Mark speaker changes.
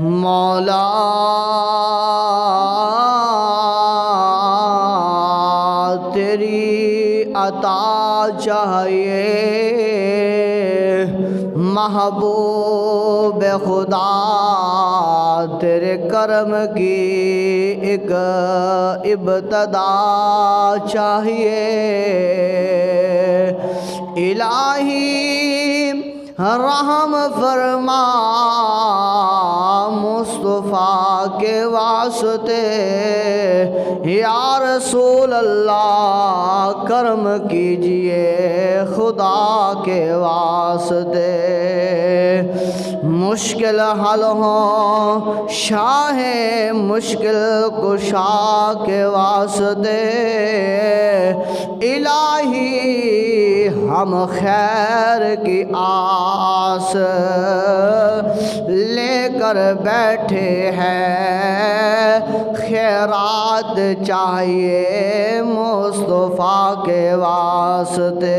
Speaker 1: मौला तेरी अता चाहिए, महबूब खुदा तेरे करम की एक इब्तदा चाहिए। इलाही रहम फरमा मुस्तफ़ा के वास्ते, या रसूल अल्लाह करम कीजिए खुदा के वास्ते। मुश्किल हल हो शाह मुश्किल कुशा के वास्ते, इलाही हम खैर की आस लेकर बैठे हैं, खैरात चाहिए मुस्तफ़ा के वास्ते।